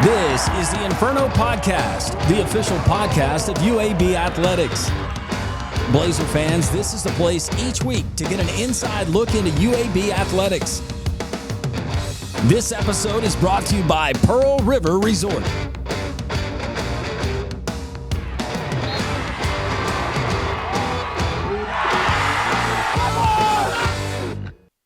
This is the Inferno Podcast, the official podcast of UAB Athletics. Blazer fans, this is the place each week to get an inside look into UAB Athletics. This episode is brought to you by Pearl River Resort.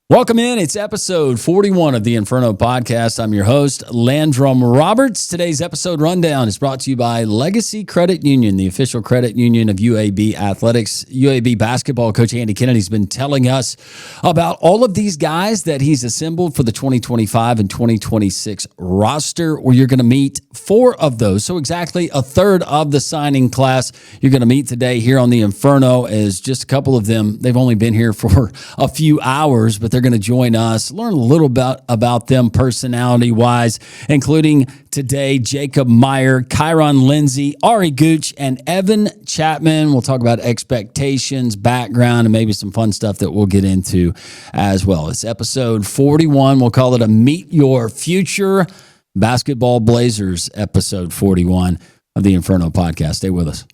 Welcome in. It's episode 41 of the Inferno Podcast. I'm your host, Landrum Roberts. Today's episode rundown is brought to you by Legacy Credit Union, the official credit union of UAB Athletics. UAB basketball coach Andy Kennedy's been telling us about all of these guys that he's assembled for the 2025 and 2026 roster, where you're going to meet four of those. So exactly a third of the signing class you're going to meet today here on the Inferno. As just a couple of them, they've only been here for a few hours, but they're going to join us, learn a little about them personality-wise, including today Jacob Meyer, Kyron Lindsay, Ari Gooch, and Evan Chapman. We'll talk about expectations, background, and maybe some fun stuff that we'll get into as well. It's episode 41. We'll call it a Meet Your Future Basketball Blazers episode 41 of the Inferno Podcast. Stay with us.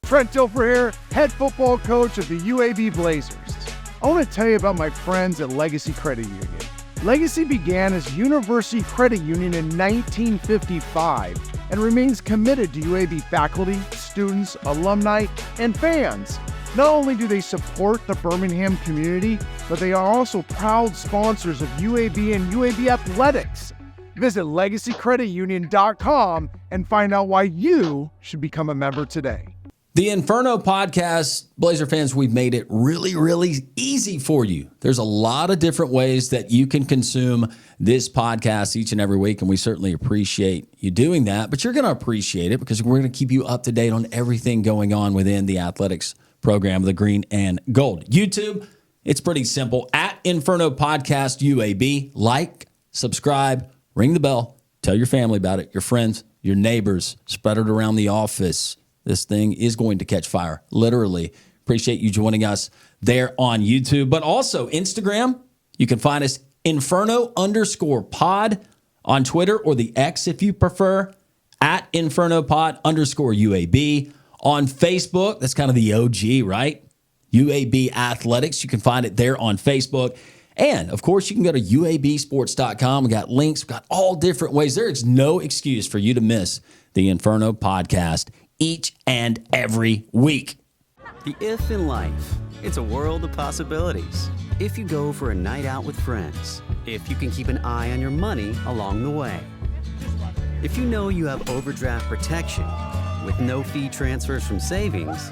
Trent Dilfer here, head football coach of the UAB Blazers. I want to tell you about my friends at Legacy Credit Union. Legacy began as University Credit Union in 1955 and remains committed to UAB faculty, students, alumni, and fans. Not only do they support the Birmingham community, but they are also proud sponsors of UAB and UAB Athletics. Visit LegacyCreditUnion.com and find out why you should become a member today. The Inferno Podcast, Blazer fans, we've made it really, really easy for you. There's a lot of different ways that you can consume this podcast each and every week, and we certainly appreciate you doing that. But you're going to appreciate it because we're going to keep you up to date on everything going on within the athletics program, the green and gold. YouTube, it's pretty simple. At Inferno Podcast UAB, like, subscribe, ring the bell, tell your family about it, your friends, your neighbors, spread it around the office. This thing is going to catch fire, literally. Appreciate you joining us there on YouTube, but also Instagram. You can find us Inferno_pod on Twitter, or the X if you prefer, at InfernoPod_UAB. On Facebook, that's kind of the OG, right? UAB Athletics. You can find it there on Facebook. And, of course, you can go to UABsports.com. We got links. We got all different ways. There is no excuse for you to miss the Inferno Podcast each and every week. The if in life, it's a world of possibilities. If you go for a night out with friends, if you can keep an eye on your money along the way, if you know you have overdraft protection with no fee transfers from savings,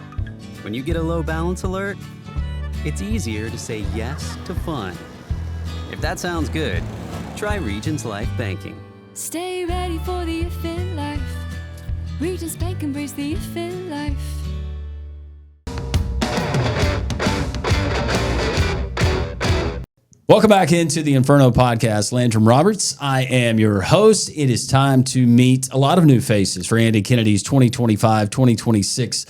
when you get a low balance alert, it's easier to say yes to fun. If that sounds good, try Regions Life Banking. Stay ready for the if in life. Regions Bank, embrace the if in life. Welcome back into the Inferno Podcast. Landrum Roberts. I am your host. It is time to meet a lot of new faces for Andy Kennedy's 2025-2026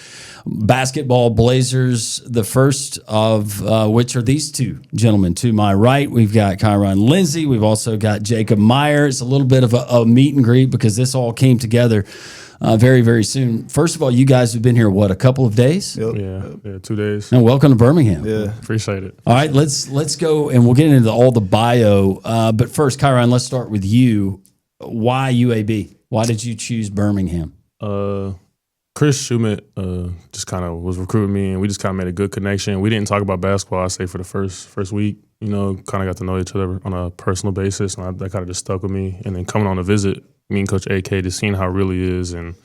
basketball Blazers. The first of which are these two gentlemen to my right. We've got Kyron Lindsay. We've also got Jacob Meyer. It's a little bit of a meet and greet because this all came together very, very soon. First of all, you guys have been here, what, a couple of days? Yep. Yeah, 2 days. And welcome to Birmingham. Yeah, appreciate it. All right, let's go, and we'll get into all the bio. But first, Kyron, let's start with you. Why UAB? Why did you choose Birmingham? Chris Schumett just kind of was recruiting me, and we just kind of made a good connection. We didn't talk about basketball, I'd say, for the first week. You know, kind of got to know each other on a personal basis, and that kind of just stuck with me. And then coming on a visit, me and Coach AK, just seeing how it really is, and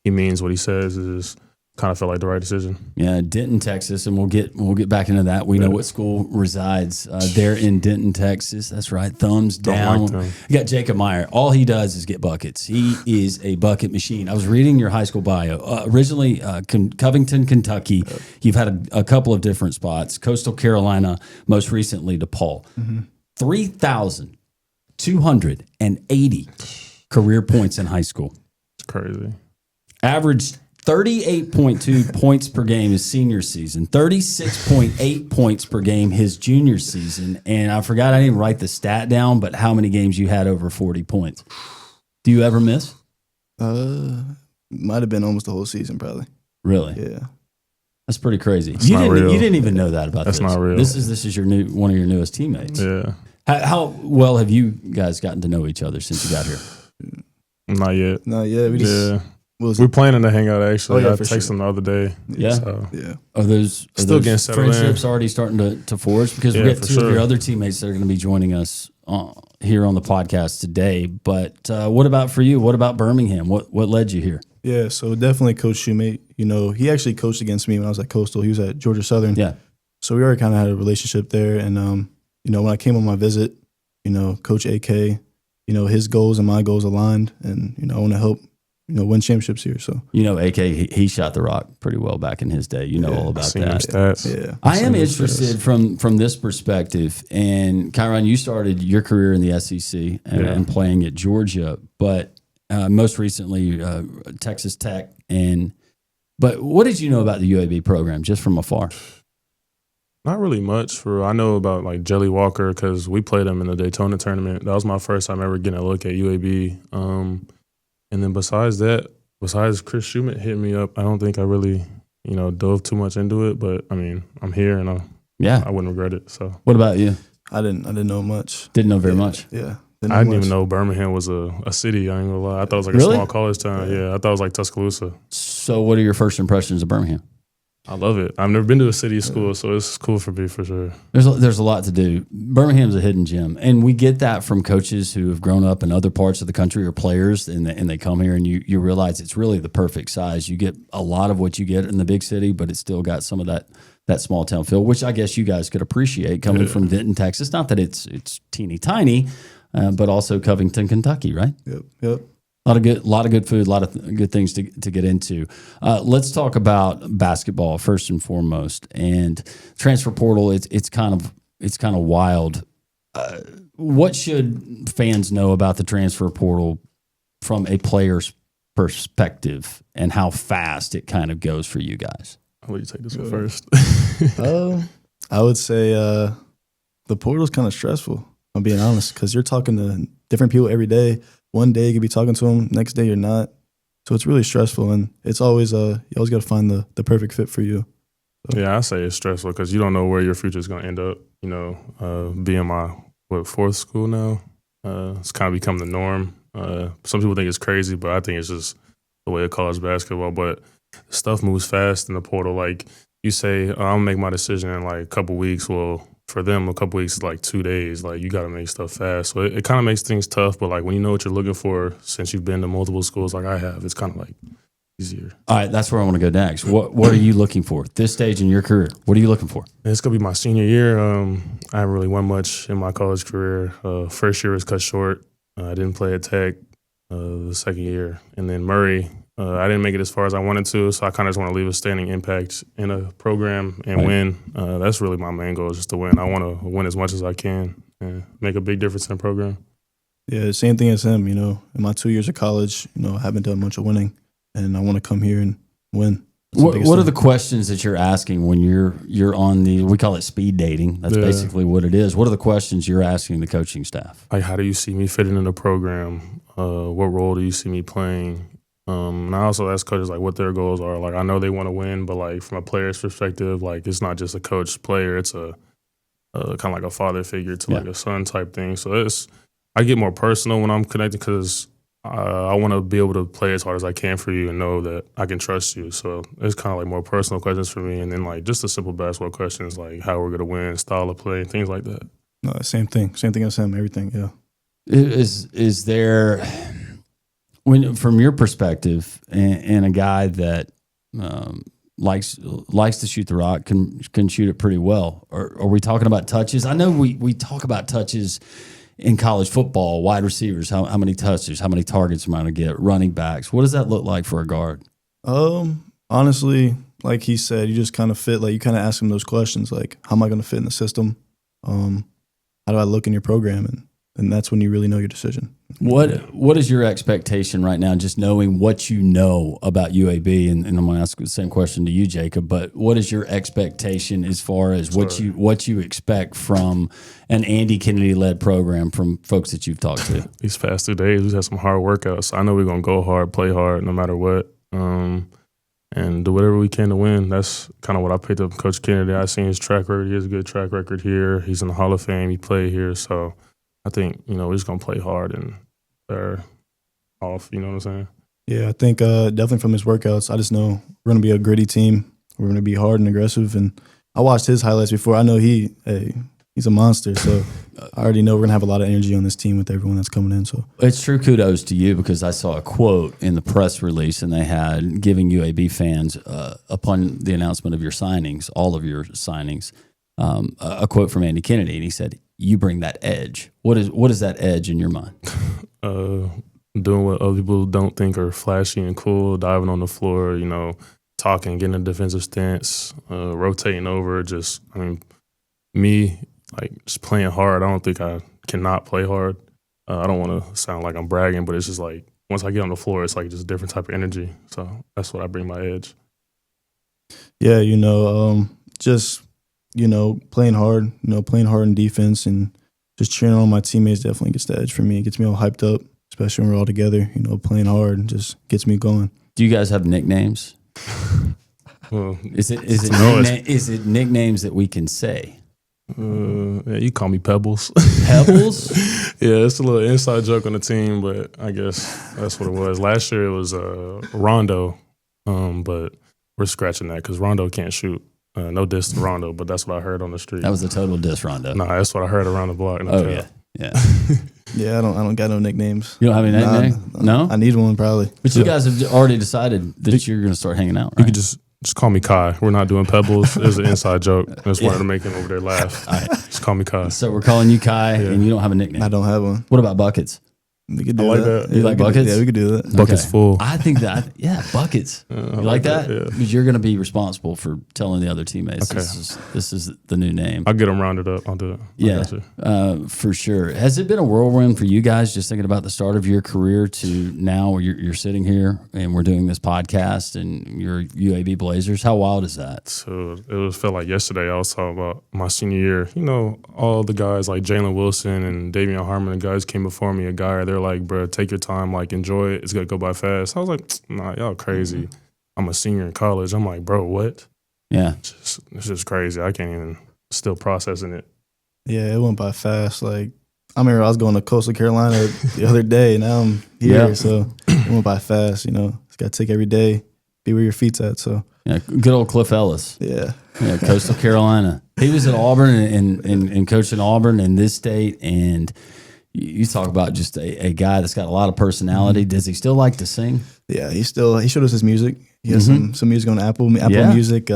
he means what he says, is kind of felt like the right decision. Yeah, Denton, Texas, and we'll get back into that. We know what school resides there in Denton, Texas. That's right. Thumbs down. Like You got Jacob Meyer. All he does is get buckets. He is a bucket machine. I was reading your high school bio. Originally, Covington, Kentucky. You've had a couple of different spots. Coastal Carolina, most recently DePaul. 3,280 career points in high school. It's crazy. Averaged 38.2 points per game his senior season, 36.8 points per game his junior season. And I forgot, I didn't write the stat down, but how many games you had over 40 points. Do you ever miss? Might have been almost the whole season, probably. Really? Yeah. That's pretty crazy. That's not real. You didn't even know that about That's this. not real. This is your one of your newest teammates. Yeah. How well have you guys gotten to know each other since you got here? Not yet. Not yet. We just We're planning to hang out, actually. Oh, yeah, I for texted sure. him the other day. Yeah? So. yeah. Are those Still getting settled in. friendships already starting to forge? Because we Yeah, got for two of sure. your other teammates that are going to be joining us here on the podcast today. But what about for you? What about Birmingham? What led you here? Yeah, so definitely Coach Shoemate. You know, he actually coached against me when I was at Coastal. He was at Georgia Southern. Yeah. So we already kind of had a relationship there. And, you know, when I came on my visit, you know, Coach AK, you know, his goals and my goals aligned. And, you know, I want to help, you know, win championships here. So, You know, AK, he shot the rock pretty well back in his day. You know all about Seen them that. stats. yeah. I am Seen them interested stats. from this perspective. And Kyron, you started your career in the SEC and playing at Georgia, but most recently Texas Tech. But what did you know about the UAB program just from afar? Not really much. I know about like Jelly Walker because we played him in the Daytona tournament. That was my first time ever getting a look at UAB. And then besides Chris Schumett hitting me up, I don't think I really, you know, dove too much into it. But I mean, I'm here and I wouldn't regret it. So What about you? I didn't know much. Didn't know very much. Yeah. I didn't even know Birmingham was a city. I ain't gonna lie. I thought it was like Really? a small college town. Yeah, I thought it was like Tuscaloosa. So what are your first impressions of Birmingham? I love it. I've never been to a city school, so it's cool for me for sure. There's a lot to do. Birmingham's a hidden gem, and we get that from coaches who have grown up in other parts of the country or players, and they come here and you realize it's really the perfect size. You get a lot of what you get in the big city, but it's still got some of that small town feel, which I guess you guys could appreciate coming from Denton, Texas. Not that it's teeny tiny, but also Covington, Kentucky, right? Yep. A lot of good food, a lot of good things to get into. Let's talk about basketball first and foremost, and transfer portal. It's kind of wild. What should fans know about the transfer portal from a player's perspective, and how fast it kind of goes for you guys? I'll let you take this one first. I would say the portal's kind of stressful, I'm being honest, because you're talking to different people every day. One day you could be talking to them, next day you're not. So it's really stressful, and it's always you always got to find the perfect fit for you. So. Yeah, I say it's stressful because you don't know where your future is going to end up. You know, being my fourth school now, it's kind of become the norm. Some people think it's crazy, but I think it's just the way of college basketball. But stuff moves fast in the portal. Like you say, I'll make my decision in like a couple weeks. Well, for them, a couple weeks is like 2 days. Like you got to make stuff fast. So it kind of makes things tough. But like when you know what you're looking for, since you've been to multiple schools like I have, it's kind of like easier. All right, that's where I want to go next. What are you looking for at this stage in your career? What are you looking for? It's going to be my senior year. I haven't really won much in my college career. First year was cut short. I didn't play at Tech the second year. And then Murray, I didn't make it as far as I wanted to, so I kind of just want to leave a standing impact in a program and win. That's really my main goal, is just to win. I want to win as much as I can and make a big difference in the program. Yeah, same thing as him. You know, in my 2 years of college, you know, I haven't done much of winning, and I want to come here and win. What are the questions that you're asking when you're on we call it speed dating? That's basically what it is. What are the questions you're asking the coaching staff? Like, how do you see me fitting in the program? What role do you see me playing? And I also ask coaches like what their goals are. Like I know they want to win, but like from a player's perspective, like it's not just a coach player. It's a kind of like a father figure to like a son type thing. So I get more personal when I'm connected because I want to be able to play as hard as I can for you and know that I can trust you. So it's kind of like more personal questions for me, and then like just the simple basketball questions like how we're gonna win, style of play, things like that. No, same thing as him. Everything, yeah. Is there, when from your perspective, and a guy that likes to shoot the rock, can shoot it pretty well? Or are we talking about touches? I know we talk about touches in college football, wide receivers, how many touches, how many targets am I going to get, running backs. What does that look like for a guard? Honestly, like he said, you just kind of fit, like you kind of ask him those questions, like how am I going to fit in the system? How do I look in your program? And then that's when you really know your decision. What is your expectation right now, just knowing what you know about UAB? And I'm going to ask the same question to you, Jacob, but what is your expectation as far as what you expect from an Andy Kennedy-led program from folks that you've talked to? These past 2 days, we had some hard workouts. I know we're going to go hard, play hard, no matter what, and do whatever we can to win. That's kind of what I picked up from Coach Kennedy. I seen his track record. He has a good track record here. He's in the Hall of Fame. He played here, so I think, we're just going to play hard and they're off, you know what I'm saying? Yeah, I think definitely from his workouts, I just know we're going to be a gritty team. We're going to be hard and aggressive. And I watched his highlights before. I know he's a monster. So I already know we're going to have a lot of energy on this team with everyone that's coming in. So it's true kudos to you, because I saw a quote in the press release, and they had giving UAB fans, upon the announcement of your signings, all of your signings, a quote from Andy Kennedy. And he said, "You bring that edge." What is that edge in your mind? Doing what other people don't think are flashy and cool, diving on the floor, talking, getting a defensive stance, rotating over. Me, just playing hard. I don't think I cannot play hard. I don't want to sound like I'm bragging, but it's just like once I get on the floor, it's like just a different type of energy. So that's what I bring my edge. Yeah, playing hard, playing hard in defense and just cheering on my teammates definitely gets the edge for me. It gets me all hyped up, especially when we're all together, playing hard and just gets me going. Do you guys have nicknames? Well, is it nicknames that we can say? Yeah, you call me Pebbles. Pebbles? Yeah, it's a little inside joke on the team, but I guess that's what it was. Last year it was Rondo, but we're scratching that because Rondo can't shoot. No diss to Rondo, but that's what I heard on the street. That was a total diss, Rondo. Nah, that's what I heard around the block. Yeah. Yeah, I don't got no nicknames. You don't have any nickname? No? I need one probably. But you guys have already decided that you're going to start hanging out, right? You could just call me Kai. We're not doing Pebbles. It was an inside joke. I just wanted to make him over there laugh. All right. Just call me Kai. So we're calling you Kai, and you don't have a nickname. I don't have one. What about Buckets? We could do like that. that. You like Buckets? Yeah, we could do that. Buckets full. I think that, Buckets. You like that? Yeah. Because you're going to be responsible for telling the other teammates Okay. this is the new name. I'll get them rounded up. I'll do it. Yeah, for sure. Has it been a whirlwind for you guys, just thinking about the start of your career to now where you're sitting here and we're doing this podcast and you're UAB Blazers? How wild is that? So felt like yesterday I was talking about my senior year. All the guys like Jalen Wilson and Davion Harmon, the guys came before me, they're like, bro, take your time, enjoy it. It's going to go by fast. I was like, nah, y'all crazy. I'm a senior in college. I'm like, bro, what? Yeah. It's just crazy. I can't even still processing it. Yeah, it went by fast. I remember I was going to Coastal Carolina the other day. Now I'm here, so it went by fast. It's got to take every day, be where your feet's at. So Yeah, good old Cliff Ellis. Yeah, Coastal Carolina. He was at Auburn and coached in Auburn in this state. And you talk about just a guy that's got a lot of personality. Does he still like to sing? Yeah, he showed us his music. He has some music on Apple Music.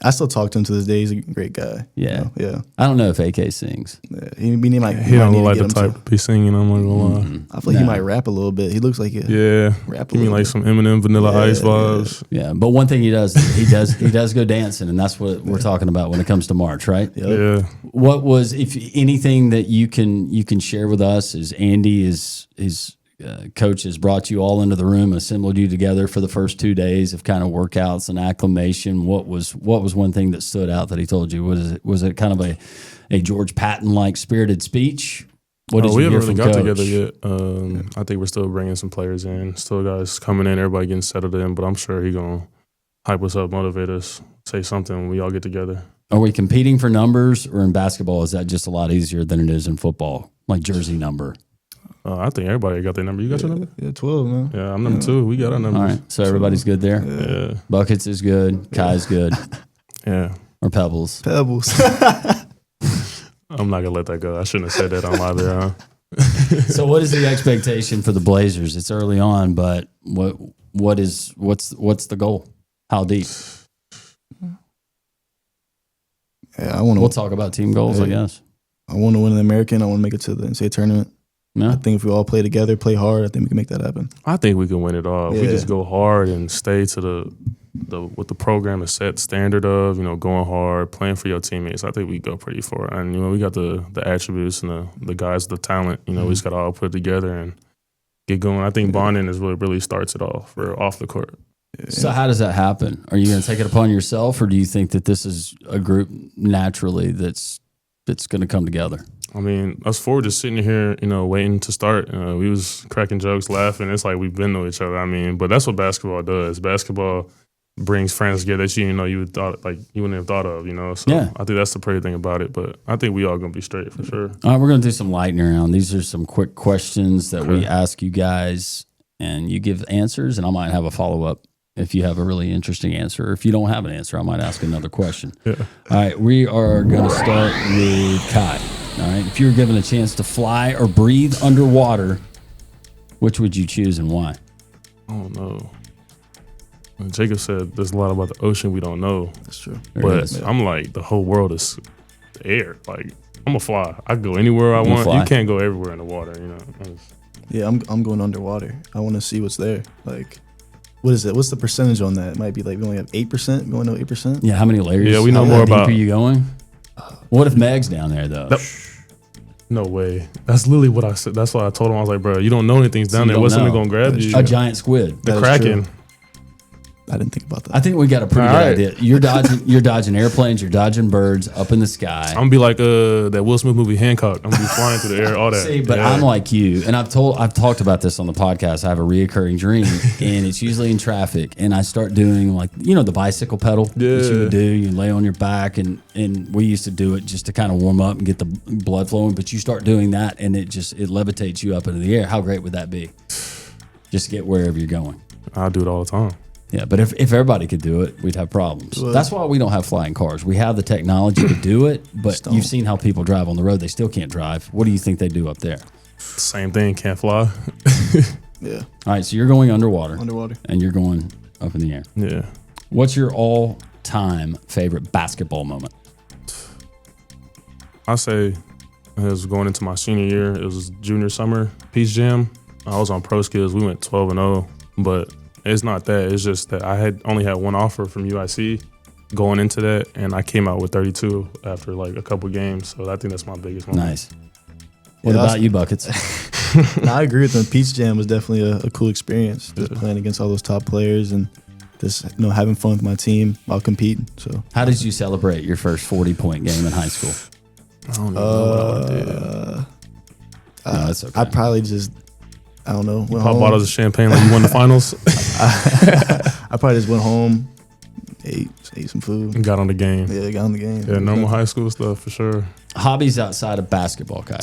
I still talk to him to this day. He's a great guy. Yeah. Yeah. I don't know if AK sings. Yeah. He don't look like the type to be singing. I'm not gonna lie. I feel like he might rap a little bit. He looks like rap. Give me some Eminem, Vanilla Ice vibes. Yeah, but one thing he does go dancing, and that's what we're talking about when it comes to March, right? Yep. Yeah. What was, if anything, that you can share with us? Is Andy his coach has brought you all into the room, assembled you together for the first 2 days of kind of workouts and acclimation. What was one thing that stood out that he told you? Was it kind of a George Patton like spirited speech? What did we you hear haven't from really got Coach? together yet. I think we're still bringing some players in. Still guys coming in, everybody getting settled in. But I'm sure he's going to hype us up, motivate us, say something when we all get together. Are we competing for numbers, or in basketball, is that just a lot easier than it is in football, like jersey number? I think everybody got their number. You got your number? Yeah, 12, man. Yeah, I'm number 2. We got our numbers. All right, so everybody's good there? Yeah. Buckets is good. Kai's good. Yeah. Or Pebbles? Pebbles. I'm not going to let that go. I shouldn't have said that on live there, huh? So what is the expectation for the Blazers? It's early on, but what's the goal? How deep? Yeah, we'll talk about team goals, I guess. I want to win the American. I want to make it to the NCAA tournament. Yeah. I think if we all play together, play hard, I think we can make that happen. I think we can win it all. If we just go hard and stay to what the program is set standard of, going hard, playing for your teammates, I think we go pretty far. And we got the attributes and the guys, the talent. We just got to all put it together and get going. I think bonding is what really starts it all for off the court. So how does that happen? Are you going to take it upon yourself, or do you think that this is a group naturally that's going to come together? I mean, us four just sitting here, waiting to start. We was cracking jokes, laughing. It's like we've been to each other. I mean, but that's what basketball does. Basketball brings friends together that you wouldn't have thought of. So yeah. I think that's the pretty thing about it. But I think we all gonna be straight for sure. All right, we're gonna do some lightning round. These are some quick questions that we ask you guys, and you give answers, and I might have a follow up if you have a really interesting answer. If you don't have an answer, I might ask another question. Yeah. All right, we are gonna start with Kai. All right, if you were given a chance to fly or breathe underwater, which would you choose and why? Oh no. Jacob said there's a lot about the ocean we don't know. That's true. But I'm like, the whole world is the air. Like, I'm a fly. I can go anywhere I want. Fly. You can't go everywhere in the water, Yeah, I'm going underwater. I want to see what's there. Like, what is it? What's the percentage on that? It might be like we only have 8%. We only know 8%. Yeah, how many layers? Yeah, we know more about. How deep are you going? What if Meg's down there though? No way. That's literally what I said. That's why I told him. I was like, bro, you don't know anything's down there. What's something gonna grab you? A giant squid. The Kraken. I didn't think about that. I think we got a pretty good idea. You're dodging airplanes, you're dodging birds up in the sky. I'm gonna be like that Will Smith movie Hancock. I'm gonna be flying through the air, all that. See, but I'm like you, and I've talked about this on the podcast. I have a reoccurring dream, and it's usually in traffic, and I start doing the bicycle pedal that you would do. You lay on your back, and we used to do it just to kind of warm up and get the blood flowing. But you start doing that, and it levitates you up into the air. How great would that be? Just get wherever you're going. I do it all the time. Yeah, but if everybody could do it, we'd have problems. Well, that's why we don't have flying cars. We have the technology to do it, but you've seen how people drive on the road. They still can't drive. What do you think they do up there? Same thing, can't fly. Yeah. All right, so you're going underwater. Underwater. And you're going up in the air. Yeah. What's your all-time favorite basketball moment? I say it was going into my senior year. It was junior summer, Peach Jam. I was on Pro Skills. We went 12-0, but it's not that. It's just that I had only had one offer from UIC going into that, and I came out with 32 after like a couple games. So I think that's my biggest moment. Nice. What about you, Buckets? I agree with them. Peach Jam was definitely a cool experience. Just playing against all those top players and just having fun with my team while competing. So how did you celebrate your first 40-point game in high school? I don't know what I did. No, that's okay. I probably just, I don't know. Pop bottles of champagne like you won the finals. I probably just went home, ate some food. And got on the game. Yeah, got on the game. Yeah, normal high school stuff for sure. Hobbies outside of basketball, Kai?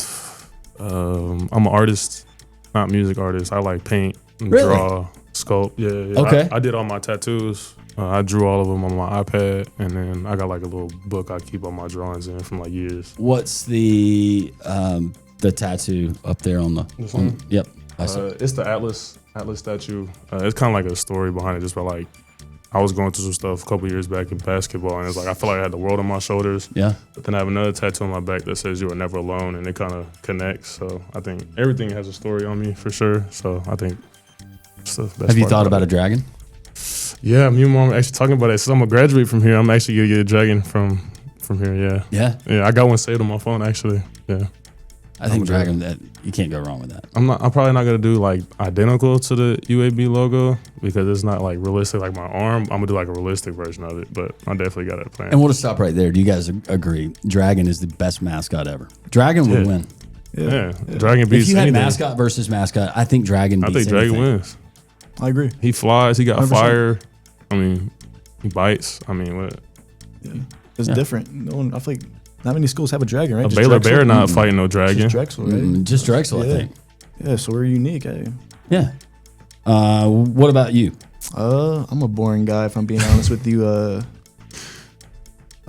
I'm an artist, not music artist. I like paint, and draw, sculpt. Yeah. Okay. I did all my tattoos. I drew all of them on my iPad, and then I got like a little book I keep all my drawings in from like years. What's the tattoo up there on the? This one? Yep. It's the Atlas statue. It's kind of like a story behind it, just by like I was going through some stuff a couple years back in basketball, and it's like I feel like I had the world on my shoulders. Yeah. But then I have another tattoo on my back that says "You are never alone," and it kind of connects. So I think everything has a story on me for sure. So I think. Have you thought about a dragon? Yeah, me and mom actually talking about it. So I'm gonna graduate from here. I'm actually gonna get a dragon from here. Yeah. Yeah. Yeah, I got one saved on my phone actually. Yeah. I think dragon, that you can't go wrong with that. I'm probably not gonna do like identical to the UAB logo because it's not like realistic like my arm. I'm gonna do like a realistic version of it, but I definitely got it planned. And we'll just stop right there. Do you guys agree? Dragon is the best mascot ever. Dragon would win. Yeah. Dragon beats If you had anything. mascot versus mascot, I think Dragon beats I think Dragon anything. wins. I agree. He flies. He got 100%. fire. I mean, he bites. I mean, what? Yeah. It's different. No one, I feel like not many schools have a dragon, right? A Just Baylor Drexel. Bear not fighting no dragon. Just Drexel, right? Just Drexel, I think. Yeah, so we're unique. Yeah. What about you? I'm a boring guy, if I'm being honest with you. I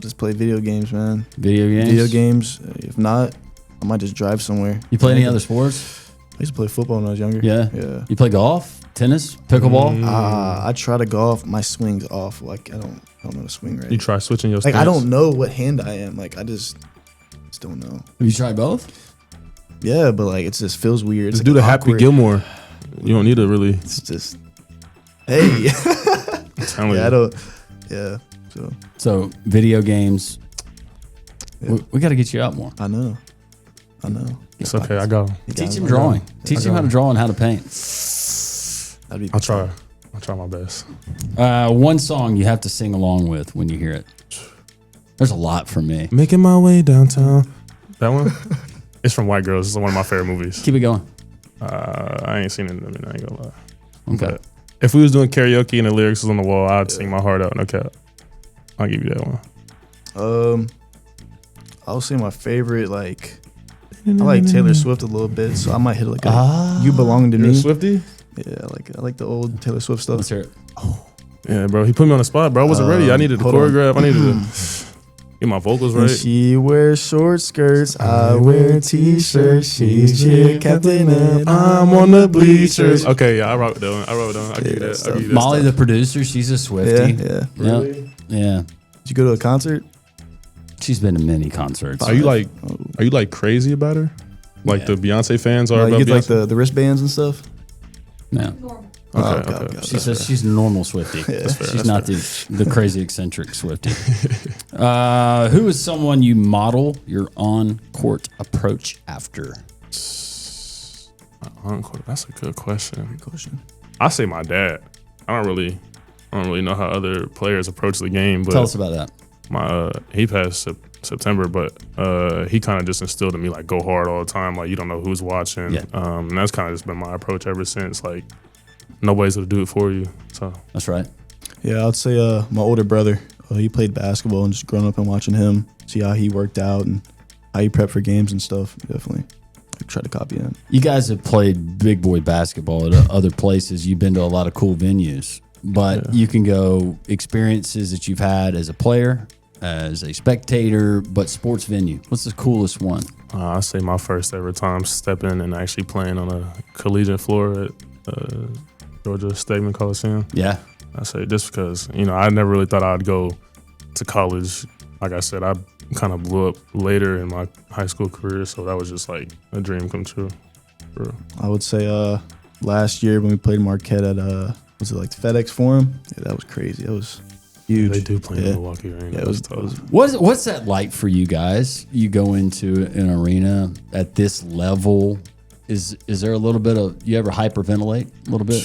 just play video games, man. Video games? Video games. If not, I might just drive somewhere. You play any other sports? I used to play football when I was younger. Yeah. Yeah. You play golf, tennis, pickleball? I try to golf. My swing's off. Like I don't know how to swing right. You try switching your Like stance. I don't know what hand I am. Like I just don't know. Have you tried both? Yeah, but like it just feels weird. Just It's do like the Happy awkward. Gilmore. You don't need to really. It's just, hey. telling Yeah, you. I don't. Yeah. So video games. Yeah. We got to get you out more. I know. It's okay. I go. Teach him drawing. Teach him how to draw and how to paint. I'll try. I'll try my best. One song you have to sing along with when you hear it. There's a lot for me. Making my way downtown. That one? It's from White Girls. It's one of my favorite movies. Keep it going. I ain't seen it. I mean, I ain't gonna lie. Okay. But if we was doing karaoke and the lyrics was on the wall, I'd sing my heart out. No cap. I'll give you that one. I'll say my favorite, like, I like Taylor Swift a little bit, so I might hit like a You Belong to You're Me. a Swiftie? Yeah, I like the old Taylor Swift stuff. Let's hear it. Yeah, bro. He put me on the spot, bro. I wasn't ready. I needed to hold on. choreograph. I needed to get my vocals When right. she wears short skirts, I wear t-shirts. She's cheer captain and I'm on the bleachers. Okay, yeah, I wrote it down. I'll give you that. stuff. I'll give you that Molly, stuff. the producer, she's a Swiftie. Yeah. Yep. Yeah. Did you go to a concert? She's been to many concerts. Are you like crazy about her? Like the Beyonce fans are Like, about you get like Beyonce? the wristbands and stuff? No. Okay. She says she's a normal Swiftie. She's not the crazy eccentric Swiftie. Who is someone you model your on-court approach after? That's a good question. I say my dad. I don't really know how other players approach the game, but Tell us about that. he passed September, but he kind of just instilled in me like go hard all the time. Like you don't know who's watching. Yeah. And that's kind of just been my approach ever since. Like nobody's gonna do it for you. So That's right. Yeah, I'd say my older brother. He played basketball and just growing up and watching him, see how he worked out and how he prepped for games and stuff. Definitely, I try to copy him. You guys have played big boy basketball at other places. You've been to a lot of cool venues, but you can go experiences that you've had as a player, as a spectator, but sports venue. What's the coolest one? I say my first ever time stepping and actually playing on a collegiate floor at Georgia Stegman Coliseum. Yeah. I say just because, I never really thought I'd go to college. Like I said, I kind of blew up later in my high school career, so that was just like a dream come true. For real. I would say last year when we played Marquette at was it like the FedEx Forum? Yeah, that was crazy. It was huge. They do play in Yeah. Milwaukee Arena. Yeah, it was tough. What's that like for you guys? You go into an arena at this level. Is there a little bit of, you ever hyperventilate a little bit?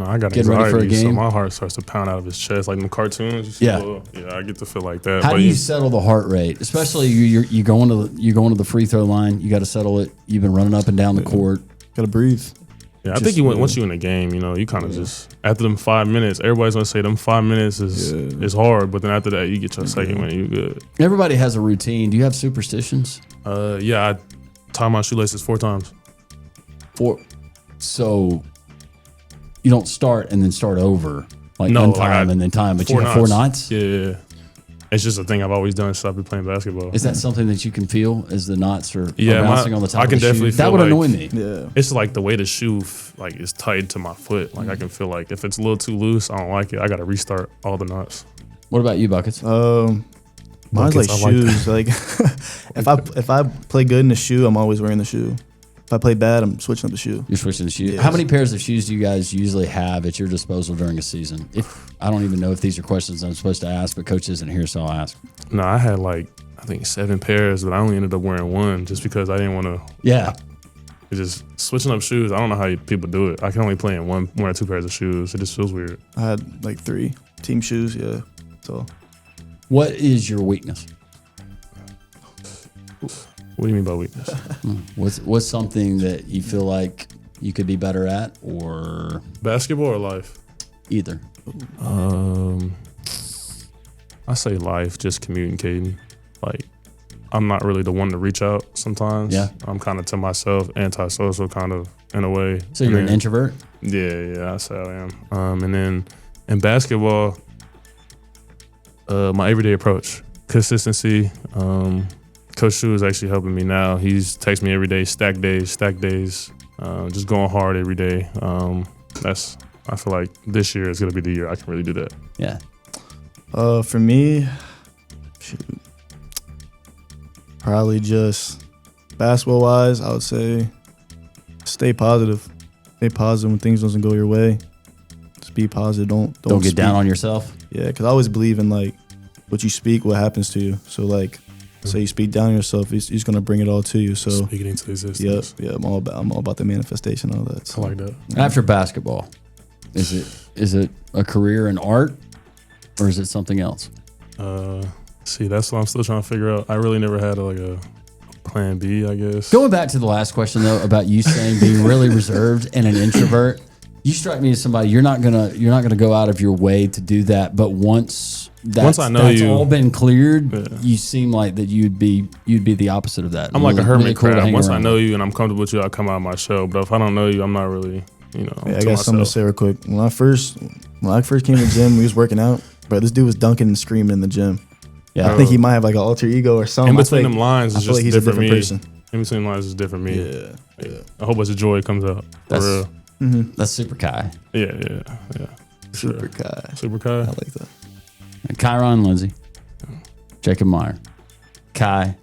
I got Getting ready anxiety, for a so game? my heart starts to pound out of his chest, like in the cartoons. You see Yeah. I get to feel like that. How but do you settle the heart rate? Especially you going to the free throw line. You got to settle it. You've been running up and down the court. Gotta breathe. I think once you in the game, you kind of just after them 5 minutes, everybody's gonna say them 5 minutes is hard, but then after that you get your second win, you good. Everybody has a routine. Do you have superstitions? I tie my shoelaces 4 times. So you don't start and then start over, like No, untime and then time, but you have 4 knots? Yeah. It's just a thing I've always done since I've been playing basketball. Is that something that you can feel as the knots are Yeah, bouncing on the top I of can the shoe? definitely That feel would like- annoy me. Yeah. It's like the way the shoe is tied to my foot. Like I can feel like if it's a little too loose, I don't like it. I got to restart all the knots. What about you, Buckets? Mine's like Buckets, I like shoes. Like if I play good in the shoe, I'm always wearing the shoe. If I play bad, I'm switching up the shoe. You're switching the shoes. Yes. How many pairs of shoes do you guys usually have at your disposal during a season? If I don't even know if these are questions I'm supposed to ask, but Coach isn't here, so I'll ask. No, I had like I think 7 pairs, but I only ended up wearing 1 just because I didn't want to. Yeah. It's just switching up shoes. I don't know how people do it. I can only play in one or 2 pairs of shoes. It just feels weird. I had like 3 team shoes. Yeah. So What is your weakness? What do you mean by weakness? What's something that you feel like you could be better at, or Basketball or life? either? I say life, just communicating. Like, I'm not really the one to reach out sometimes. Yeah. I'm kind of to myself, antisocial kind of in a way. So And you're an then- introvert? Yeah, I say I am. And then in basketball, my everyday approach, consistency. Coach Shu is actually helping me now. He's texting me every day, stack days, just going hard every day. I feel like this year is going to be the year I can really do that. Yeah. for me, probably just basketball wise, I would say stay positive. Stay positive when things doesn't go your way. Just be positive. Don't Don't get speak. down on yourself. Yeah, because I always believe in like what you speak, what happens to you. So like, say you speak down on yourself, he's gonna bring it all to you. So Speaking into existence. yeah, I'm all about the manifestation, all that. So. I like that. After basketball, is it a career in art, or is it something else? See, that's what I'm still trying to figure out. I really never had a plan B, I guess. Going back to the last question though about you saying being really reserved and an introvert, you strike me as somebody you're not gonna go out of your way to do that. But once I know that's you, all been cleared, yeah. you seem like that you'd be the opposite of that. I'm like a Really- hermit really cool to crab. hang Once I around know with. you and I'm comfortable with you, I'll come out of my shell. But if I don't know you, I'm not really, I'm Yeah, I to got something to myself. say real quick. When I first came to the gym, we was working out, but this dude was dunking and screaming in the gym. Yeah, I think he might have like an alter ego or something. In I between feel them like- lines I is feel just like he's a different different me. person. In between lines is different me. Yeah. A whole bunch of joy comes out. For That's- real. that's super Kai. Yeah. Super guy. Super Kai. I like that. And Kyron Lindsay, Jacob Meyer, Kai,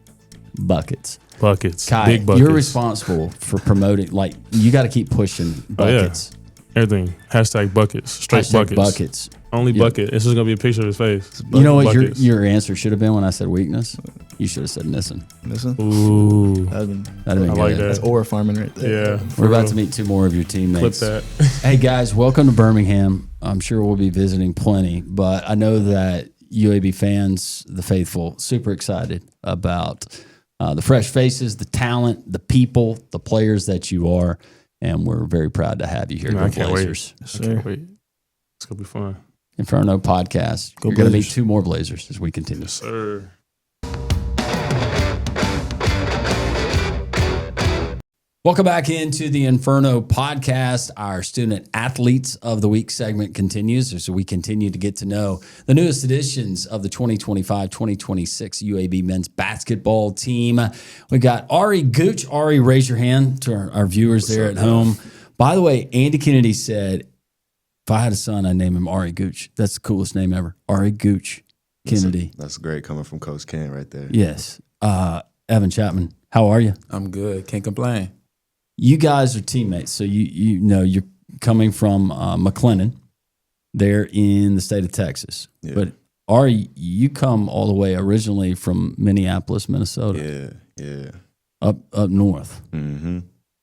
buckets. Buckets. Kai, Big buckets. you're responsible for promoting. Like you got to keep pushing Oh, yeah. buckets. Everything. Hashtag buckets. Straight Hashtag buckets. buckets. Only Yeah. bucket. It's just going to be a picture of his face. You know what Buckets. your answer should have been when I said weakness? You should have said missing. Listen, Ooh. that'd been, That'd have been I good. like that. that's ore farming right there. Yeah. We're about to meet two more of your Clip teammates. that. Hey guys, welcome to Birmingham. I'm sure we'll be visiting plenty, but I know that UAB fans, the faithful, super excited about the fresh faces, the talent, the people, the players that you are, and we're very proud to have you here. Man, Go I can't wait. Blazers. Yes, I can't sir. wait. It's going to be fun. Inferno podcast. Go You're going to meet Blazers. two more Blazers as we continue. Yes, sir. Welcome back into the Inferno podcast. Our student athletes of the week segment continues as we continue to get to know the newest editions of the 2025-2026 UAB men's basketball team. We got Ari Gooch. Ari, raise your hand to our viewers there at home. By the way, Andy Kennedy said, if I had a son, I'd name him Ari Gooch. That's the coolest name ever. Ari Gooch Kennedy. That's great coming from Coach Ken right there. Yes. Evan Chapman, how are you? I'm good. Can't complain. You guys are teammates, so you know you're coming from McLennan. They're in the state of Texas, Yeah. but you come all the way originally from Minneapolis, Minnesota, Yeah. up north, Mm-hmm.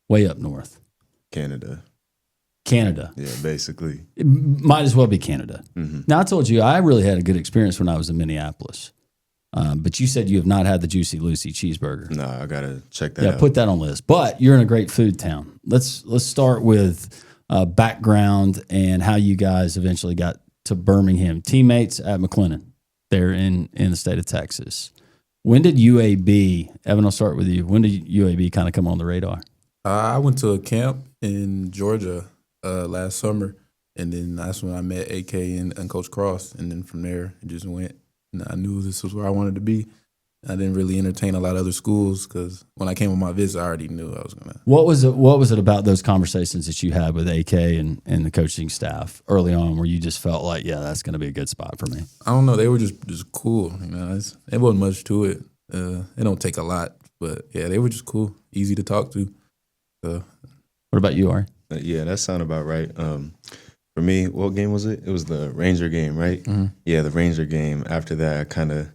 way up north, Canada. Canada. Yeah, basically. It might as well be Canada. Mm-hmm. Now I told you I really had a good experience when I was in Minneapolis, but you said you have not had the Juicy Lucy cheeseburger. Nah, I gotta check that Yeah, out. put that on the list. But you're in a great food town. Let's start with background and how you guys eventually got to Birmingham. Teammates at McLennan. They're in the state of Texas. When did UAB, Evan, I'll start with you. When did UAB kind of come on the radar? I went to a camp in Georgia last summer, and then that's when I met AK and Coach Cross, and then from there it just went. And I knew this was where I wanted to be. I didn't really entertain a lot of other schools because when I came on my visit, I already knew I was gonna. What was it about those conversations that you had with AK and the coaching staff early on where you just felt like, yeah, that's going to be a good spot for me? I don't know. They were just cool. You know, it wasn't much to it. It don't take a lot, but yeah, they were just cool, easy to talk to. What about you, Ari? Yeah, that sounded about right. For me, what game was it? It was the Ranger game, right? Mm-hmm. Yeah, the Ranger game. After that, I kind of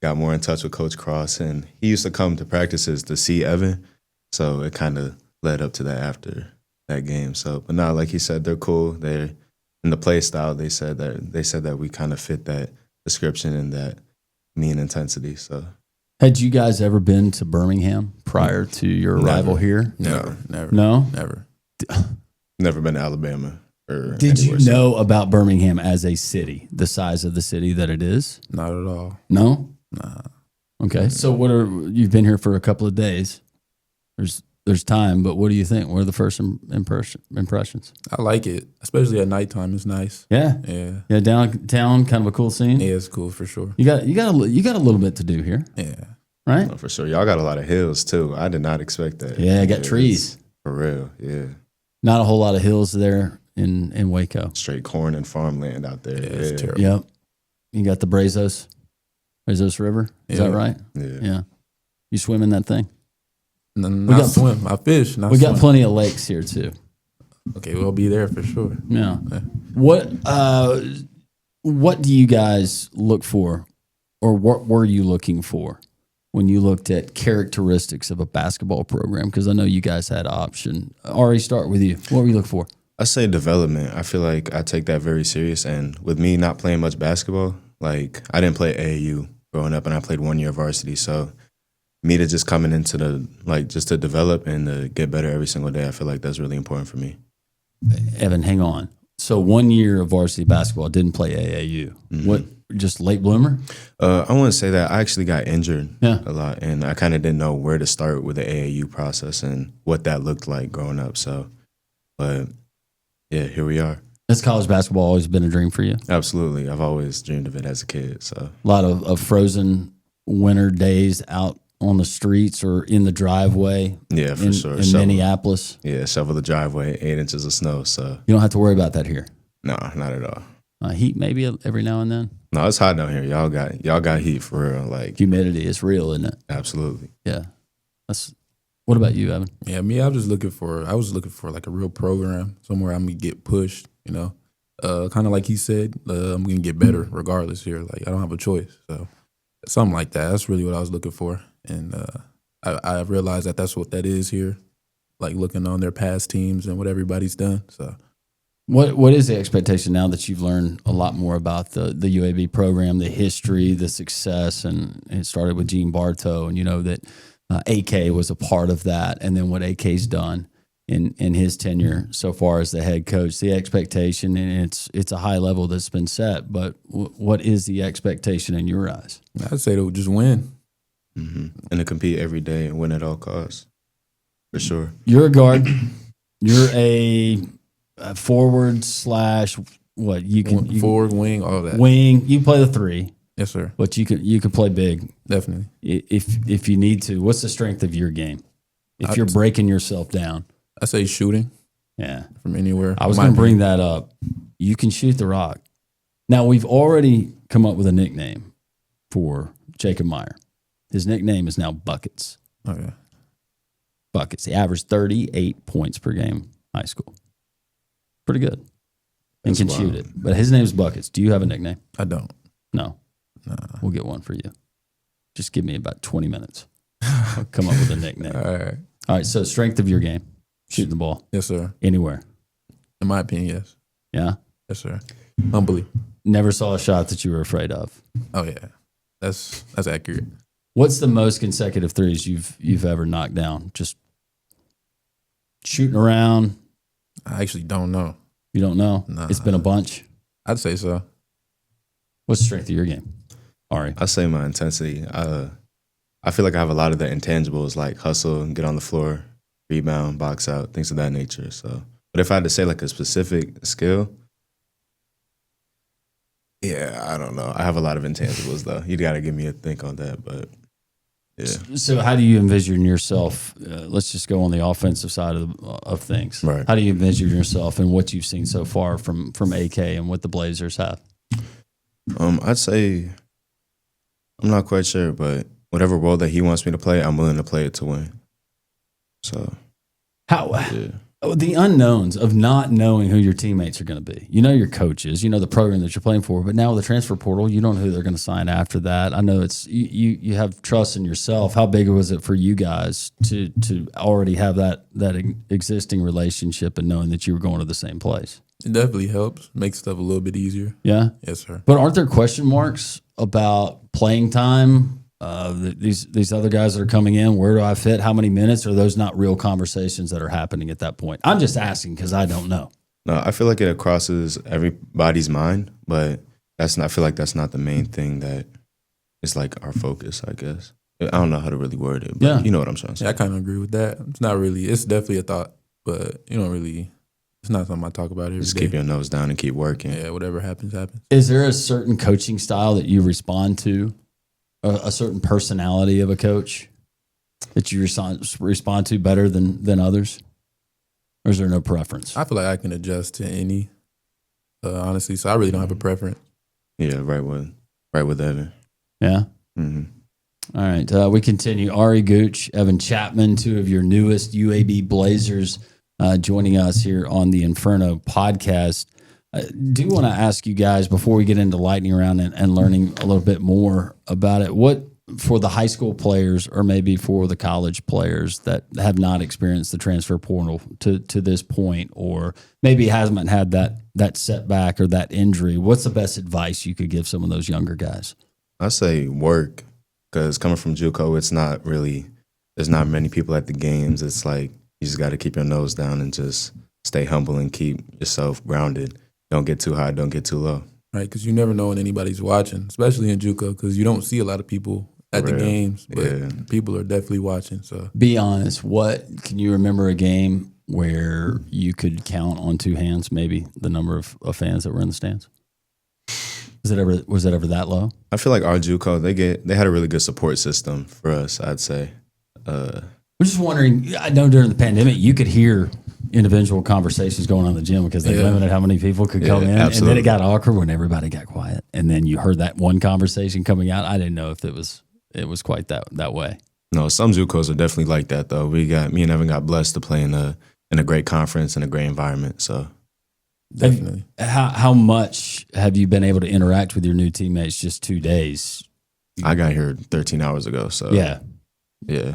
got more in touch with Coach Cross, and he used to come to practices to see Evan. So it kind of led up to that after that game. So, but now, like he said, they're cool. They're in the play style. They said that we kind of fit that description and that mean intensity. So Had you guys ever been to Birmingham prior to your arrival here? Never. No? never been to Alabama. Or Did you anywhere, so- know about Birmingham as a city, the size of the city that it is? Not at all. No? Nah. Okay. So you've been here for a couple of days. There's time, but what do you think? What are the first impressions? I like it, especially at nighttime. It's nice. Yeah. Yeah. Yeah, downtown, kind of a cool scene. Yeah, it's cool for sure. You got a little bit to do here, Yeah. right? Oh, for sure. Y'all got a lot of hills too. I did not expect that. Yeah, I got trees. For real. Yeah. Not a whole lot of hills there in Waco. Straight corn and farmland out there. Yeah, it's terrible. Yep. You got the Brazos River. Is that Yeah. right? Yeah. Yeah. You swim in that thing? Not swim. I fish. Not We got swim. plenty of lakes here too. Okay, we'll be there for sure. Yeah. What do you guys look for, or what were you looking for when you looked at characteristics of a basketball program? Because I know you guys had an option. Ari, start with you. What were you looking for? I say development. I feel like I take that very serious. And with me not playing much basketball, like I didn't play AAU growing up, and I played 1 year varsity. So me to just coming into just to develop and to get better every single day, I feel like that's really important for me. Evan, hang on. So 1 year of varsity basketball, didn't play AAU. Mm-hmm. What? Just late bloomer? I wouldn't say that. I actually got injured Yeah. a lot, and I kind of didn't know where to start with the AAU process and what that looked like growing up. So, but yeah, here we are. Has college basketball always been a dream for you? Absolutely. I've always dreamed of it as a kid. So A lot of frozen winter days out on the streets or in the driveway yeah, for in, sure. in Minneapolis. Yeah, shovel the driveway, 8 inches of snow. So You don't have to worry about that here. no, not at all. Heat maybe every now and then. No, it's hot down here. Y'all got heat for real. Like Humidity is real, isn't it? absolutely. Yeah. What about you, Evan? Yeah, me, I was looking for like a real program, somewhere I'm gonna get pushed, you know. Kind of like he said, I'm gonna get better regardless here. Like I don't have a choice, so something like that. That's really what I was looking for, and I realized that that's what that is here. Like looking on their past teams and what everybody's done. So, What is the expectation now that you've learned a lot more about the UAB program, the history, the success, and it started with Gene Bartow, and you know that AK was a part of that, and then what AK's done in his tenure so far as the head coach. The expectation, and it's a high level that's been set, but what is the expectation in your eyes? I'd say to just win. Mm-hmm. And to compete every day and win at all costs, for sure. You're a guard. You're a forward / what you can Forward, wing, all that. wing. You play the 3. Yes, sir. But you can play big Definitely. if you need to. What's the strength of your game? If you're breaking yourself down, I say shooting yeah. from anywhere. I was going to bring that up. You can shoot the rock. Now we've already come up with a nickname for Jacob Meyer. His nickname is now Buckets. Oh yeah, Buckets. He averaged 38 points per game high school. Pretty good. And That's can wild. shoot it. But his name's Buckets. Do you have a nickname? I don't. No. Nah. We'll get one for you. Just give me about 20 minutes. I'll come up with a nickname. All right. So strength of your game, shooting the ball Yes, sir. anywhere. In my opinion, yes. Yeah. Yes, sir. Humbly. Never saw a shot that you were afraid of. Oh yeah, that's accurate. What's the most consecutive threes you've ever knocked down? Just shooting around. I actually don't know. You don't know? Nah. It's been a bunch. I'd say so. What's the strength of your game, Ari? I say my intensity. I feel like I have a lot of the intangibles, like hustle and get on the floor, rebound, box out, things of that nature. So, but if I had to say like a specific skill, yeah, I don't know. I have a lot of intangibles though. You got to give me a think on that, but yeah. So how do you envision yourself? Let's just go on the offensive side of things. Right. How do you envision yourself and what you've seen so far from AK and what the Blazers have? I'd say I'm not quite sure, but whatever role that he wants me to play, I'm willing to play it to win. So How yeah. the unknowns of not knowing who your teammates are going to be. You know your coaches, you know the program that you're playing for, but now with the transfer portal, you don't know who they're going to sign after that. I know it's you have trust in yourself. How big was it for you guys to already have that existing relationship and knowing that you were going to the same place? It definitely helps. Makes stuff a little bit easier. Yeah. Yes, sir. But aren't there question marks about playing time? These other guys that are coming in, where do I fit? How many minutes? Are those not real conversations that are happening at that point? I'm just asking because I don't know. No, I feel like it crosses everybody's mind, but I feel like that's not the main thing that is like our focus, I guess. I don't know how to really word it, but Yeah. you know what I'm trying to say. Yeah, I kind of agree with that. It's not really. It's definitely a thought, but you don't really. It's not something I talk about every Just day. keep your nose down and keep working. Yeah, whatever happens, happens. Is there a certain coaching style that you respond to, a certain personality of a coach that you respond to better than others? Or is there no preference? I feel like I can adjust to any, honestly. So I really don't have a preference. Yeah, right with Evan. Yeah. Mm-hmm. All right. We continue. Ari Gooch, Evan Chapman, two of your newest UAB Blazers, joining us here on the Inferno podcast. I do want to ask you guys before we get into lightning round and learning a little bit more about it. What for the high school players or maybe for the college players that have not experienced the transfer portal to this point, or maybe haven't had that setback or that injury, what's the best advice you could give some of those younger guys? I say work, because coming from JUCO, there's not many people at the games. It's like you just got to keep your nose down and just stay humble and keep yourself grounded. Don't get too high, don't get too low. Right, because you never know when anybody's watching, especially in JUCO, because you don't see a lot of people at the games, but people are definitely watching. So be honest. What can you remember a game where you could count on two hands, maybe the number of fans that were in the stands? Was it ever that low? I feel like our JUCO, they had a really good support system for us, I'd say. I'm just wondering, I know during the pandemic you could hear individual conversations going on in the gym because they limited how many people could come in. Absolutely. And then it got awkward when everybody got quiet. And then you heard that one conversation coming out. I didn't know if it was quite that way. No, some JUCOs are definitely like that though. Me and Evan got blessed to play in a great conference and a great environment. So definitely. How much have you been able to interact with your new teammates just 2 days? I got here 13 hours ago. So yeah,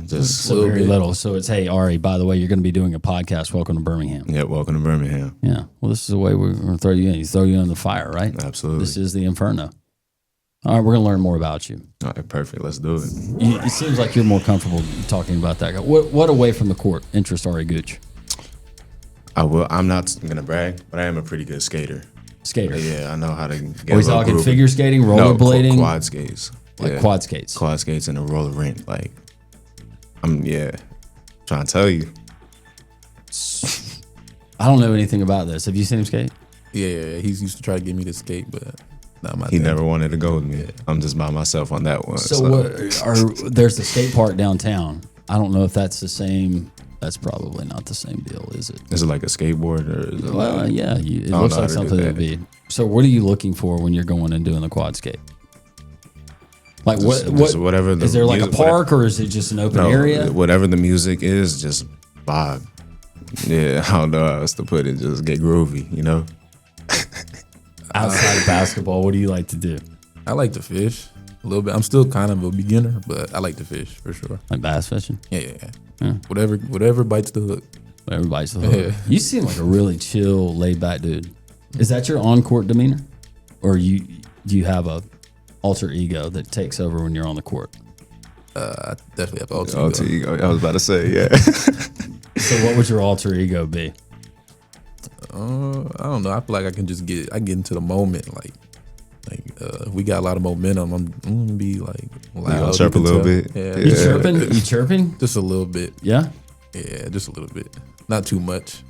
just so very little. So it's, hey, Ari, by the way, you're going to be doing a podcast. Welcome to Birmingham. Yeah, welcome to Birmingham. Yeah. Well, this is the way we're going to throw you in. You throw you in the fire, right? Absolutely. This is the Inferno. All right, we're going to learn more about you. All right, perfect. Let's do it. It seems like you're more comfortable talking about that guy. What away from the court interests Ari Gooch? I'm not going to brag, but I am a pretty good skater. Skater? Yeah, I know how to get Are we talking figure skating, rollerblading? No, quad skates. Like quad skates? Quad skates and a roller rink. Like, I'm trying to tell you. I don't know anything about this. Have you seen him skate? Yeah. He used to try to get me to skate, but not my He thing. never wanted to go with me. Yeah. I'm just by myself on that one. So there's the skate park downtown. I don't know if that's the same. That's probably not the same deal, is it? Is it like a skateboard or? Is it it looks like something that would be. So what are you looking for when you're going and doing the quad skate? Like just whatever. Is there like a park or is it just an open area? Whatever the music is, just vibe. Yeah, I don't know how else to put it. Just get groovy, you know. Outside of basketball, what do you like to do? I like to fish a little bit. I'm still kind of a beginner, but I like to fish for sure. Like bass fishing? Yeah. Whatever bites the hook. Whatever bites the hook. Yeah. You seem like a really chill, laid back dude. Is that your on court demeanor, or do you have a alter ego that takes over when you're on the court? I definitely have alter ego. I was about to say, yeah. So what would your alter ego be? I don't know. I feel like I can just get into the moment. Like we got a lot of momentum. I'm gonna be like loud. You gonna chirp a little bit? Yeah. You chirping? You chirping? Just a little bit. Yeah? Yeah, just a little bit. Not too much.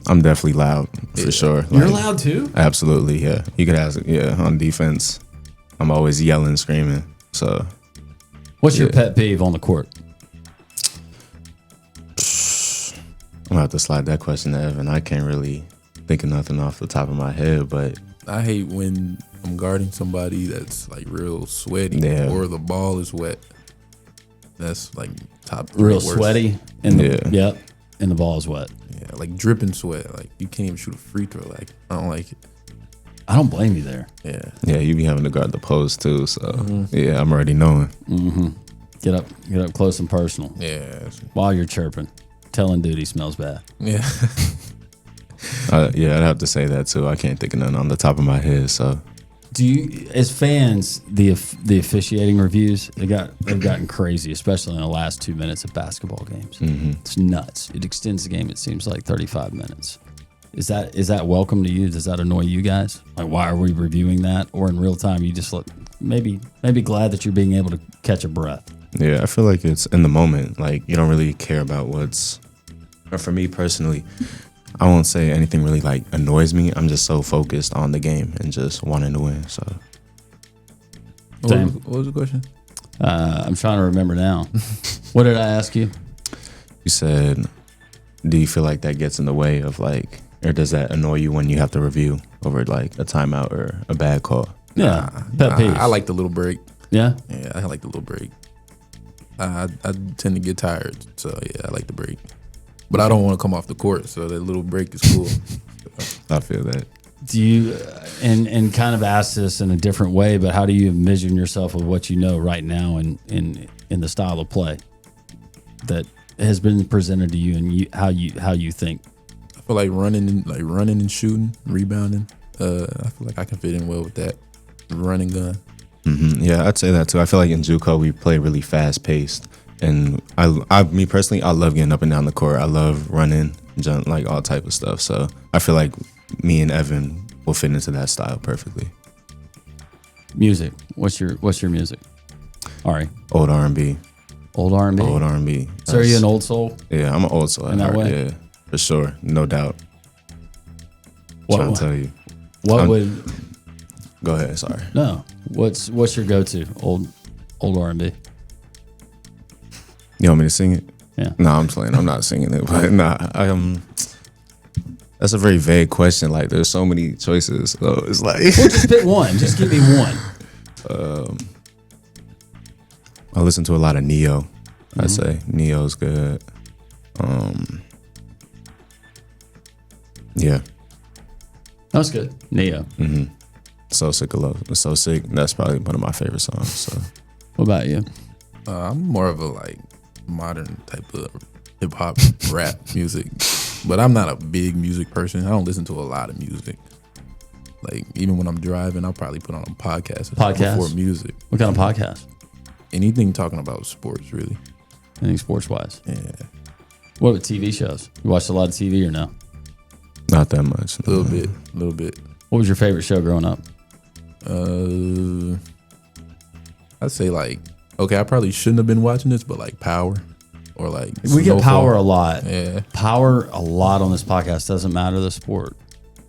I'm definitely loud for sure. You're loud too? Absolutely, yeah. You could ask, on defense. I'm always yelling, screaming. So, what's your pet peeve on the court? I'm gonna have to slide that question to Evan. I can't really think of nothing off the top of my head, but I hate when I'm guarding somebody that's like real sweaty or the ball is wet. That's like top three real worst. Sweaty and and the ball is wet. Yeah, like dripping sweat. Like you can't even shoot a free throw. Like I don't like it. I don't blame you there. Yeah, you be having to guard the post too. So I'm already knowing. Mm-hmm. Get up close and personal. Yeah. While you're chirping, telling dude he smells bad. Yeah. I'd have to say that too. I can't think of nothing on the top of my head. So, do you, as fans, the officiating reviews they've gotten crazy, especially in the last 2 minutes of basketball games. Mm-hmm. It's nuts. It extends the game. It seems like 35 minutes. Is that welcome to you? Does that annoy you guys? Like, why are we reviewing that? Or in real time, you just maybe glad that you're being able to catch a breath. Yeah, I feel like it's in the moment. Like you don't really care about what's. Or for me personally, I won't say anything really like annoys me. I'm just so focused on the game and just wanting to win. So, what was the question? I'm trying to remember now. What did I ask you? You said, do you feel like that gets in the way of like, or does that annoy you when you have to review over like a timeout or a bad call? Yeah, pet peeve. I like the little break. Yeah? Yeah, I like the little break. I tend to get tired, so yeah, I like the break. But I don't want to come off the court, so that little break is cool. I feel that. Do you, and kind of ask this in a different way, but how do you envision yourself with what you know right now in the style of play that has been presented to you, and how you think? I feel like running and shooting, rebounding. I feel like I can fit in well with that running gun. Mm-hmm. Yeah, I'd say that too. I feel like in JUCO we play really fast paced, and me personally, I love getting up and down the court. I love running, jump, like all type of stuff. So I feel like me and Evan will fit into that style perfectly. Music. What's your music? All right. Old R&B. Old R&B. Old R&B. So are you an old soul? Yeah, I'm an old soul. In that way? Yeah, for sure, no doubt. What Trying one? to tell you. What would? Go ahead. Sorry. No. What's your go-to old R&B? You want me to sing it? Yeah. No, I'm playing. I'm not singing it. But nah, that's a very vague question. Like, there's so many choices. So it's like. Well, just pick one. Just give me one. I listen to a lot of Neo. I'd say Neo's good. Yeah. That's good. Neo. Mm-hmm. So Sick of Love. So Sick. That's probably one of my favorite songs. So. What about you? I'm more of a like modern type of hip hop rap music, but I'm not a big music person. I don't listen to a lot of music. Like even when I'm driving, I'll probably put on a podcast before music. What kind of podcast? Anything talking about sports, really. Anything sports wise? Yeah. What about TV shows? You watched a lot of TV or no? Not that much. A little bit. What was your favorite show growing up? I'd say like, okay, I probably shouldn't have been watching this, but like Power or like We get Power a lot. Yeah. Power a lot on this podcast. Doesn't matter the sport.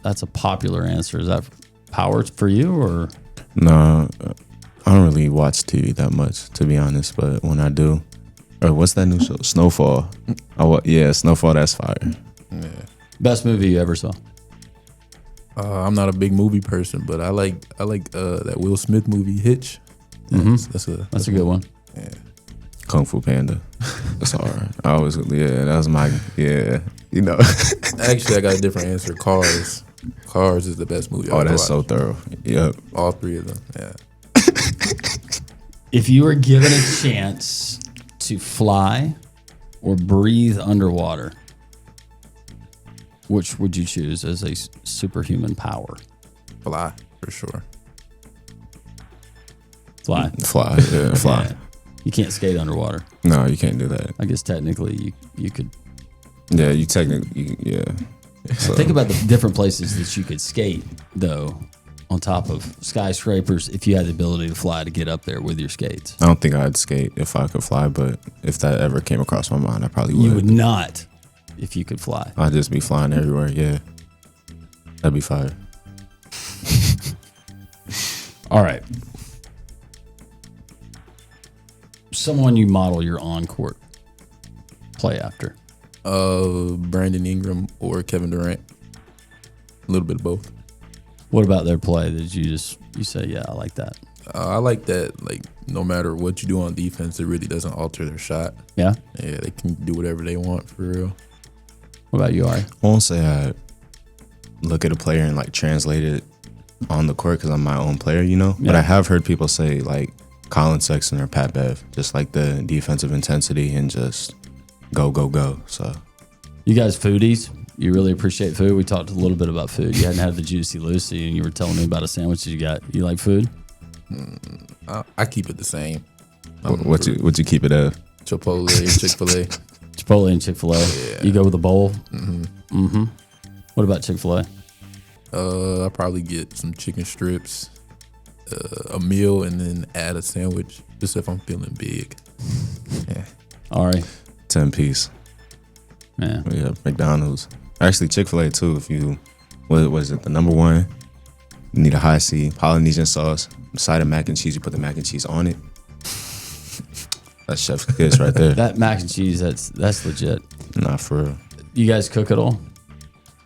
That's a popular answer. Is that Power for you or? No, I don't really watch TV that much, to be honest. But when I do, what's that new show? Snowfall. Yeah, Snowfall. That's fire. Yeah. Best movie you ever saw? I'm not a big movie person, but I like that Will Smith movie Hitch. That's a good one. Yeah. Kung Fu Panda. That's hard. That was my, you know. Actually, I got a different answer. Cars. Cars is the best movie. Oh, that's so thorough. Yep. All three of them. Yeah. If you were given a chance to fly or breathe underwater, which would you choose as a superhuman power? Fly, for sure. Fly. Fly. Yeah, fly. Yeah. You can't skate underwater. No, you can't do that. I guess technically you could. Yeah, you technically, yeah. So. Think about the different places that you could skate, though, on top of skyscrapers, if you had the ability to fly to get up there with your skates. I don't think I'd skate if I could fly, but if that ever came across my mind, I probably would. You would not if you could fly. I'd just be flying everywhere, yeah. That'd be fire. All right. Someone you model your on-court play after. Brandon Ingram or Kevin Durant. A little bit of both. What about their play? Did you say, yeah, I like that? I like that, like, no matter what you do on defense, it really doesn't alter their shot. Yeah? Yeah, they can do whatever they want, for real. What about you, Ari? I won't say I look at a player and, like, translate it on the court because I'm my own player, you know? Yeah. But I have heard people say, like, Colin Sexton or Pat Bev, just like the defensive intensity and just go, go, go. So, you guys foodies? You really appreciate food? We talked a little bit about food. You hadn't had the Juicy Lucy, and you were telling me about a sandwich that you got. You like food? I keep it the same. What you keep it at? Chipotle, Chick-fil-A. Chipotle and Chick-fil-A. Yeah. You go with a bowl? Mm-hmm. Mm-hmm. What about Chick-fil-A? I probably get some chicken strips, a meal, and then add a sandwich, just if I'm feeling big. Yeah. All right. 10-piece. Yeah. Yeah, McDonald's. Actually, Chick-fil-A too. If you, what is it, the number one? You need a high C, Polynesian sauce, side of mac and cheese. You put the mac and cheese on it. That's chef's kiss right there. That mac and cheese, that's legit. Nah, for real. You guys cook at all?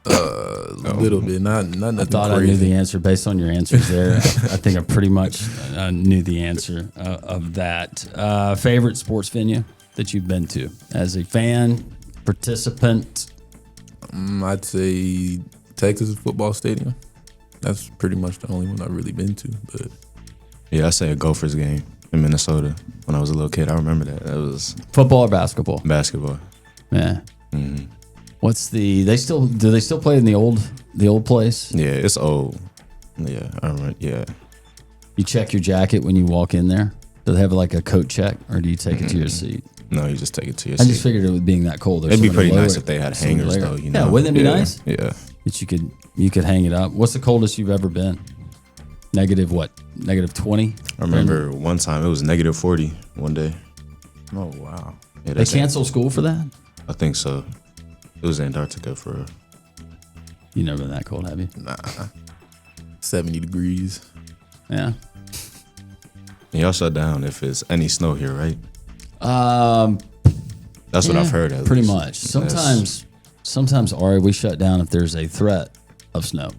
A little bit, not nothing I thought crazy. I knew the answer based on your answers there. I think I pretty much knew the answer of that. Favorite sports venue that you've been to as a fan, participant? I'd say Texas football stadium. That's pretty much the only one I've really been to. But Yeah, I say a Gophers game in Minnesota when I was a little kid. I remember that. That was Football or basketball? basketball. Yeah. Hmm. Do they still play in the old place? Yeah, it's old. Yeah, I remember. Yeah. You check your jacket when you walk in there? Do they have like a coat check, or do you take it to your seat? No, you just take it to your I seat. just figured it would being that cold. It'd be pretty nice if they had hangers, though. You know? Yeah, wouldn't it be nice? Yeah. That you could hang it up. What's the coldest you've ever been? Negative what? Negative 20? I remember one time it was negative 40 one day. oh wow, Yeah, They cancel school for that? I think so. It was Antarctica for real. You never been that cold, have you? nah, 70 degrees. Yeah. And y'all shut down if it's any snow here, right? That's what Yeah, I've heard. At pretty least. much. Sometimes, Ari, we shut down if there's a threat of snow.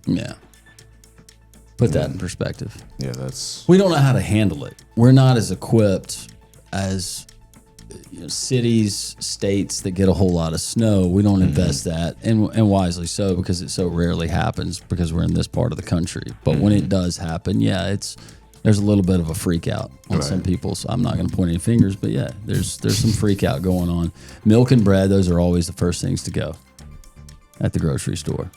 Yeah. Put that in perspective. Yeah, that's. We don't know how to handle it. We're not as equipped as cities, states that get a whole lot of snow. We don't invest that, and wisely so, because it so rarely happens because we're in this part of the country. But when it does happen, yeah, there's a little bit of a freak out on some people. So I'm not going to point any fingers, but yeah, there's some freak out going on. Milk and bread, those are always the first things to go at the grocery store.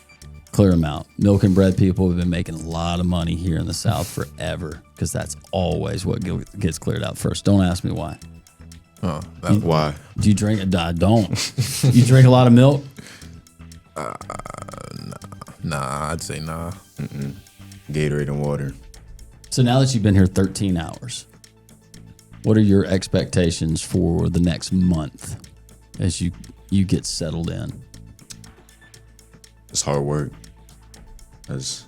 Clear them out. Milk and bread people have been making a lot of money here in the South forever, because that's always what gets cleared out first. Don't ask me why. Oh, Why? Do you drink it? I don't. You drink a lot of milk? nah, I'd say nah. Gatorade and water. So now that you've been here 13 hours, what are your expectations for the next month as you get settled in? It's hard work. As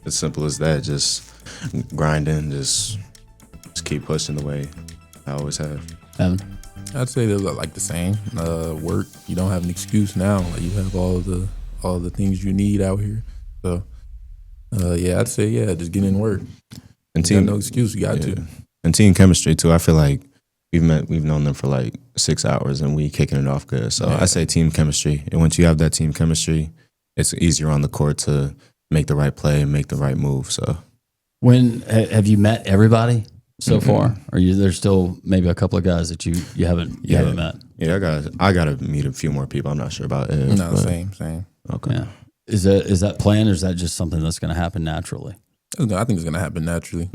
simple as that. Just grinding. Just keep pushing the way I always have. Evan? I'd say they're like the same. Work. You don't have an excuse now. Like, you have all the things you need out here. So, yeah, I'd say just get in work. And You got no excuse. You got to. And team chemistry too. I feel like we've known them for like 6 hours and we kicking it off good. So I say team chemistry. And once you have that team chemistry, it's easier on the court to make the right play and make the right move. So, When have you met everybody so far? Or there's still maybe a couple of guys that you haven't met? Yeah, I gotta meet a few more people. I'm not sure about it. No, same. Okay. Yeah. Is that planned, or is that just something that's going to happen naturally? I think it's gonna happen naturally.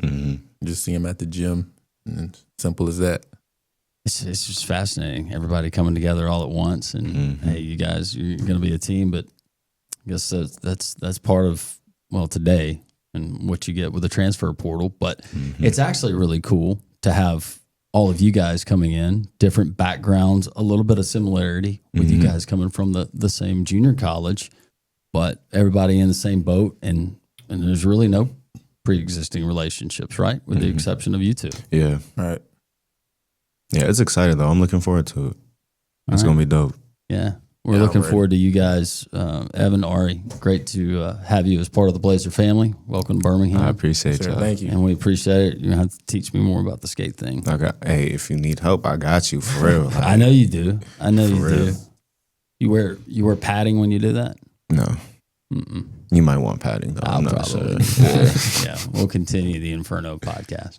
Just see him at the gym, and simple as that. It's just fascinating. Everybody coming together all at once, and hey, you guys, you're going to be a team. But I guess that's part of today and what you get with the transfer portal. But it's actually really cool to have all of you guys coming in, different backgrounds, a little bit of similarity with you guys coming from the same junior college, but everybody in the same boat, and there's really no pre-existing relationships, right? With the exception of you two. Yeah. Right. Yeah, it's exciting though. I'm looking forward to it. It's gonna be dope. Yeah. We're looking forward to you guys. Evan, Ari, great to have you as part of the Blazer family. Welcome to Birmingham. I appreciate you. Thank you. And we appreciate it. You have to teach me more about the skate thing. Hey, if you need help, I got you for real. I know you do. I know you real. do. You wear padding when you do that? No. You might want padding though. I'm not probably. sure. Yeah. We'll continue the Inferno podcast.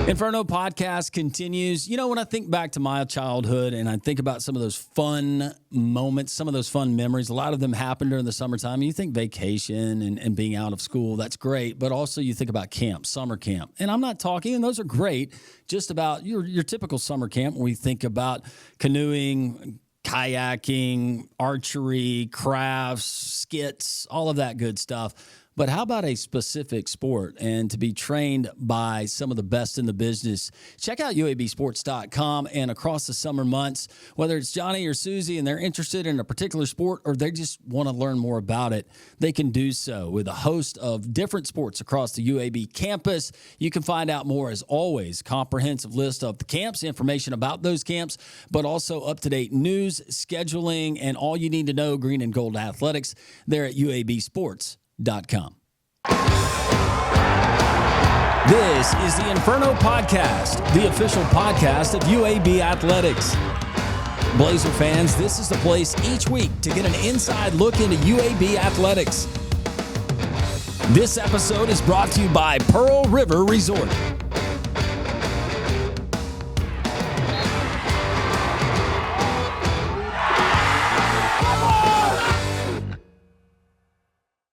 Inferno podcast continues. You know, when I think back to my childhood and I think about some of those fun moments, some of those fun memories, a lot of them happened during the summertime. You think vacation and being out of school, that's great. But also you think about camp, summer camp. And I'm not talking, and those are great, just about your typical summer camp when we think about canoeing, kayaking, archery, crafts, skits, all of that good stuff. But how about a specific sport and to be trained by some of the best in the business? Check out UABsports.com, and across the summer months, whether it's Johnny or Susie and they're interested in a particular sport or they just want to learn more about it, they can do so with a host of different sports across the UAB campus. You can find out more, as always, comprehensive list of the camps, information about those camps, but also up-to-date news, scheduling, and all you need to know green and gold athletics there at UABsports.com. This is the Inferno Podcast, the official podcast of UAB Athletics. Blazer fans, this is the place each week to get an inside look into UAB athletics. This episode is brought to you by Pearl River Resort.